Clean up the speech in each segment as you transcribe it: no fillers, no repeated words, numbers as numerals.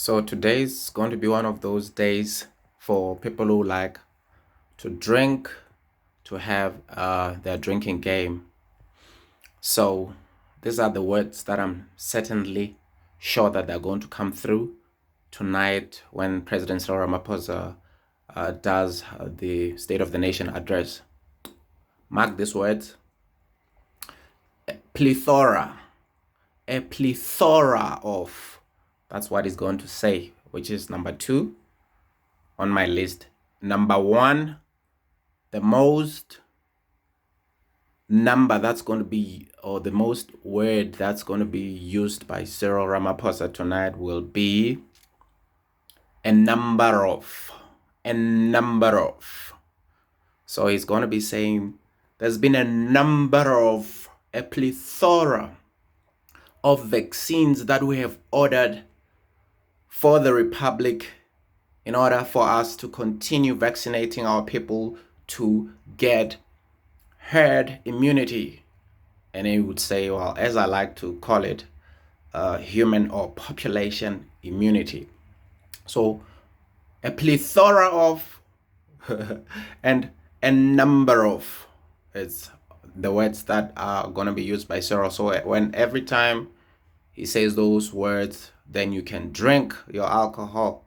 So today's going to be one of those days for people who like to drink, to have their drinking game. So these are the words that I'm certainly sure that they're going to come through tonight when President Ramaphosa does the State of the Nation address. Mark these words: plethora, a plethora of. That's what he's going to say, which is number 2 on my list. Number 1, the most number that's going to be, or the most word that's going to be used by Cyril Ramaphosa tonight will be a number of. A number of. So he's going to be saying there's been a plethora of vaccines that we have ordered for the Republic in order for us to continue vaccinating our people to get herd immunity. And he would say, well, as I like to call it, human or population immunity. So a plethora of and a number of, it's the words that are going to be used by Cyril. So when every time he says those words, then you can drink your alcohol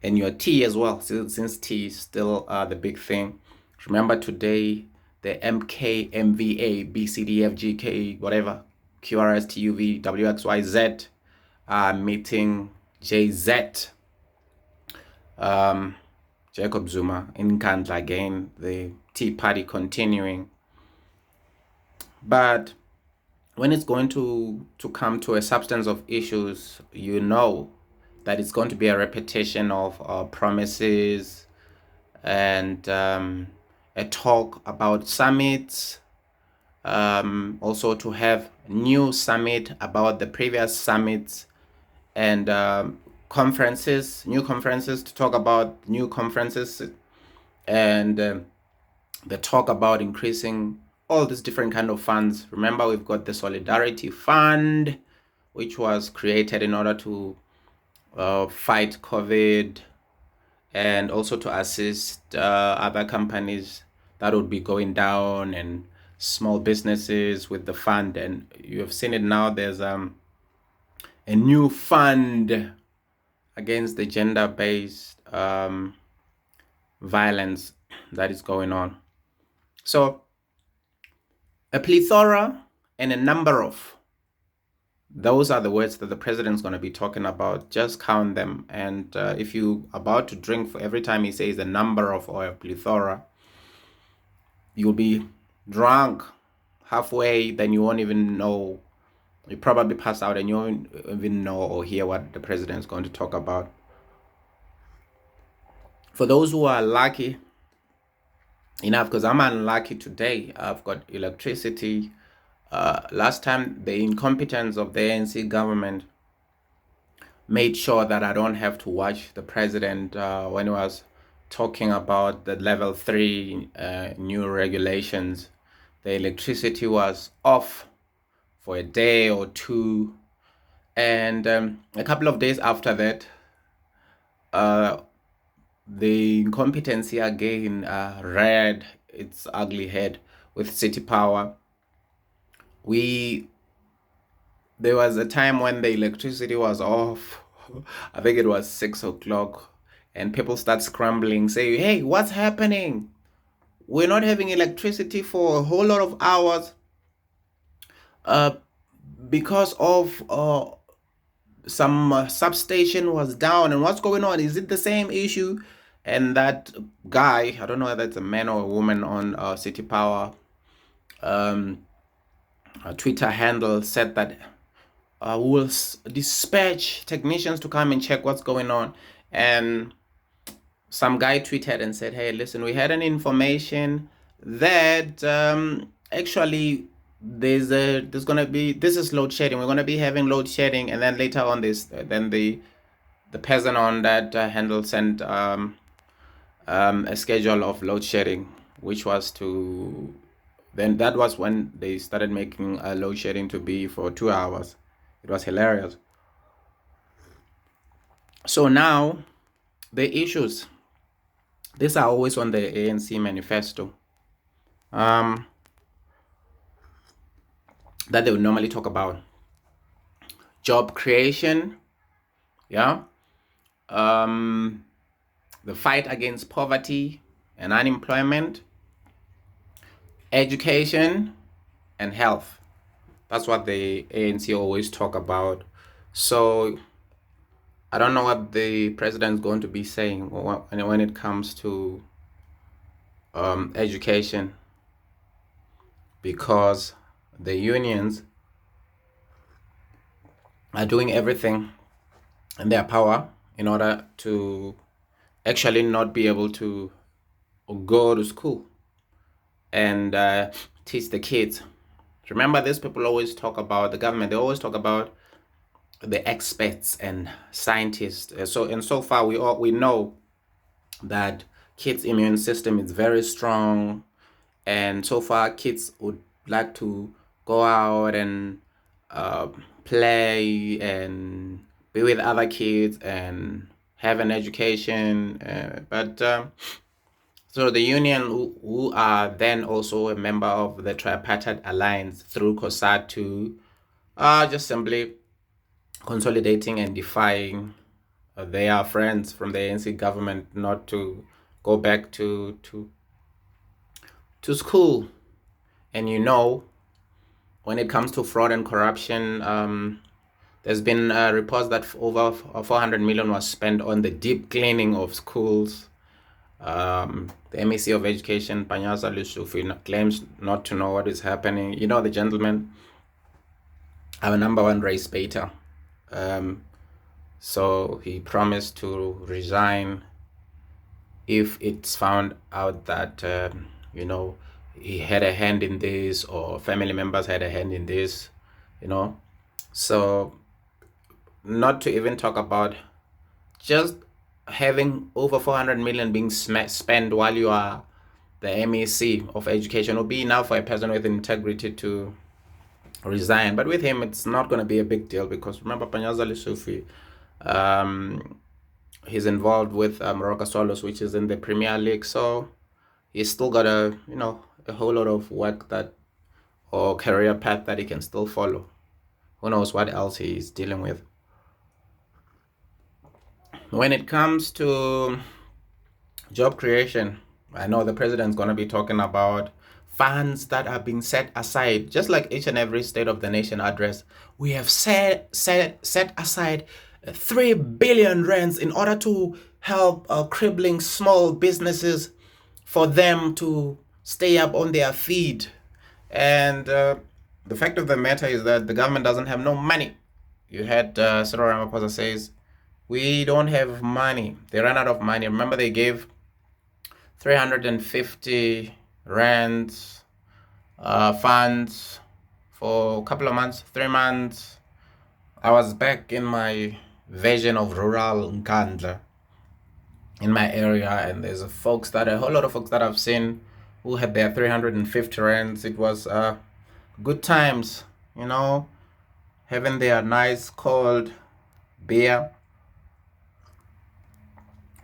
and your tea as well, since tea is still the big thing. Remember today, the MK, MVA, BCD, FGK, whatever, QRS, TUV, WXYZ meeting JZ, Jacob Zuma in Nkandla again, the Tea Party continuing. But when it's going to come to a substance of issues, you know that it's going to be a repetition of promises and a talk about summits, also to have new summit about the previous summits, and new conferences to talk about new conferences, and the talk about increasing all these different kind of funds. Remember, we've got the Solidarity Fund, which was created in order to fight COVID and also to assist other companies that would be going down and small businesses with the fund. And you have seen it now, there's a new fund against the gender-based violence that is going on. So a plethora and a number of, those are the words that the president's going to be talking about. Just count them. And if you're about to drink, for every time he says a number of or a plethora, you'll be drunk halfway, then you won't even know. You probably pass out and you won't even know or hear what the president's going to talk about. For those who are lucky enough, because I'm unlucky today, I've got electricity. Last time, the incompetence of the ANC government made sure that I don't have to watch the president when he was talking about the level 3 new regulations. The electricity was off for a day or two, and a couple of days after that, the incompetency again reared its ugly head with City Power. There was a time when the electricity was off. I think it was 6 o'clock, and people start scrambling, saying, hey, what's happening? We're not having electricity for a whole lot of hours because of some substation was down, and what's going on? Is it the same issue? And that guy, I don't know whether it's a man or a woman on City Power Twitter handle, said that we'll dispatch technicians to come and check what's going on. And some guy tweeted and said, hey, listen, we had an information that actually this is load shedding. We're going to be having load shedding. And then later on then the person on that handle sent a schedule of load shedding, which was then that was when they started making load shedding to be for 2 hours. It was hilarious. So now the issues, these are always on the ANC manifesto, that they would normally talk about: job creation, yeah, the fight against poverty and unemployment, education, and health. That's what the ANC always talk about. So I don't know what the president is going to be saying when it comes to education, because the unions are doing everything in their power in order to actually not be able to go to school and teach the kids. Remember, these people always talk about the government. They always talk about the experts and scientists. So far we know that kids' immune system is very strong, and so far kids would like to go out and uh, play and be with other kids and have an education. But so the union, who are then also a member of the Tripartite Alliance through COSATU, are just simply consolidating and defying their friends from the ANC government not to go back to school. And when it comes to fraud and corruption, there's been reports that over 400 million was spent on the deep cleaning of schools. The MEC of Education, Panyaza Lusufi, claims not to know what is happening. The gentleman, our number one race baiter. So he promised to resign if it's found out that, he had a hand in this, or family members had a hand in this, So not to even talk about just having over 400 million being spent while you are the MEC of Education would be enough for a person with integrity to resign. But with him, it's not going to be a big deal, because remember, Panyaza Lesufi, he's involved with Moroka Swallows, which is in the Premier League. So he's still got a whole lot of work or career path that he can still follow. Who knows what else he's dealing with. When it comes to job creation, I know the president's going to be talking about funds that are being set aside, just like each and every State of the Nation address. We have set aside 3 billion rands in order to help crippling small businesses, for them to stay up on their feet. And the fact of the matter is that the government doesn't have no money. You had Cyril Ramaphosa says, we don't have money. They ran out of money. Remember, they gave 350 rands funds for a couple of months, 3 months. I was back in my version of rural Nkandla in my area, and there's a whole lot of folks that I've seen who had their 350 rands. It was good times, having their nice cold beer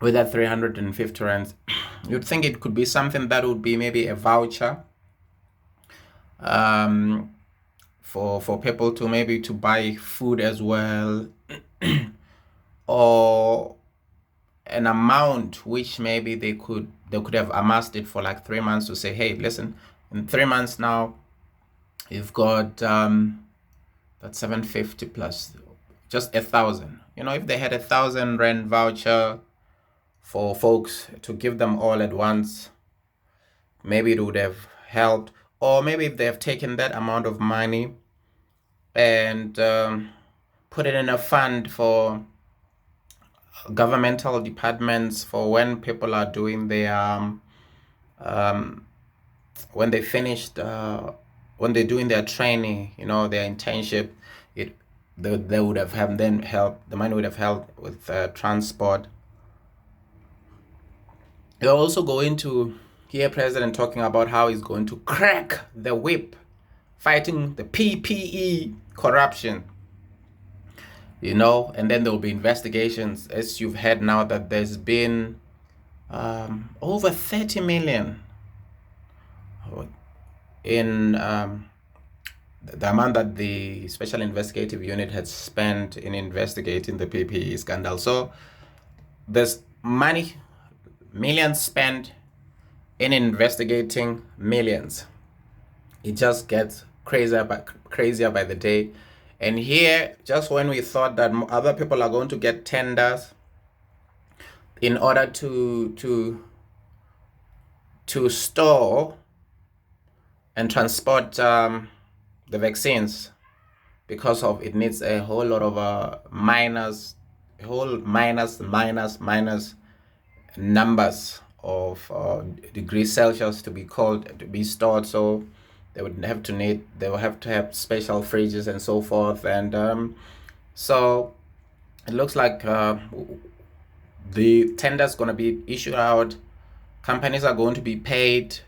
with that 350 rands. You'd think it could be something that would be maybe a voucher for people to maybe to buy food as well, or an amount which maybe they could have amassed it for like 3 months, to say, hey, listen, in 3 months now you've got that's 750 plus just 1,000. If they had 1,000 rand voucher for folks to give them all at once, maybe it would have helped. Or maybe if they have taken that amount of money and put it in a fund for governmental departments, for when people are doing their when they finished when they're doing their training, their internship, they would have helped. The money would have helped with transport. You're also going to hear President talking about how he's going to crack the whip, fighting the PPE corruption. and then there will be investigations, as you've heard now that there's been over 30 million in the amount that the Special Investigative Unit had spent in investigating the PPE scandal. So there's money, millions spent in investigating millions. It just gets crazier by the day. And here, just when we thought that other people are going to get tenders in order to store and transport the vaccines, because of it needs a whole lot of minus numbers of degrees Celsius to be stored. So they will have to have special fridges and so forth. And so it looks like the tender is going to be issued out. Companies are going to be paid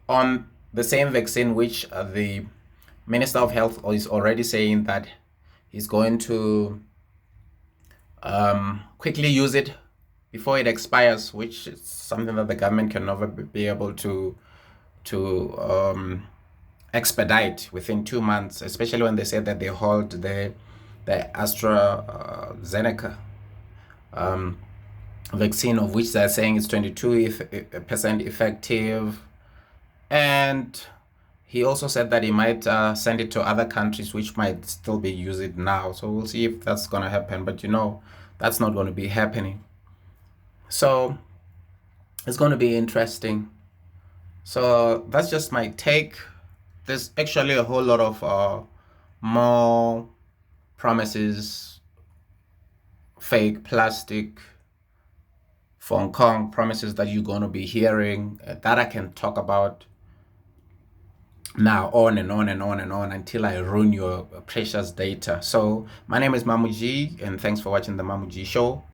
on the same vaccine, which the Minister of Health is already saying that he's going to quickly use it before it expires, which is something that the government can never be able to expedite within 2 months, especially when they said that they hold the AstraZeneca vaccine, of which they're saying it's 22% effective. And he also said that he might send it to other countries which might still be using it now. So we'll see if that's going to happen. But that's not going to be happening. So it's going to be interesting. So that's just my take. There's actually a whole lot of more promises, fake plastic, Hong Kong promises that you're going to be hearing that I can talk about now on and on and on and on until I ruin your precious data. So my name is Mamuji, and thanks for watching the Mamuji Show.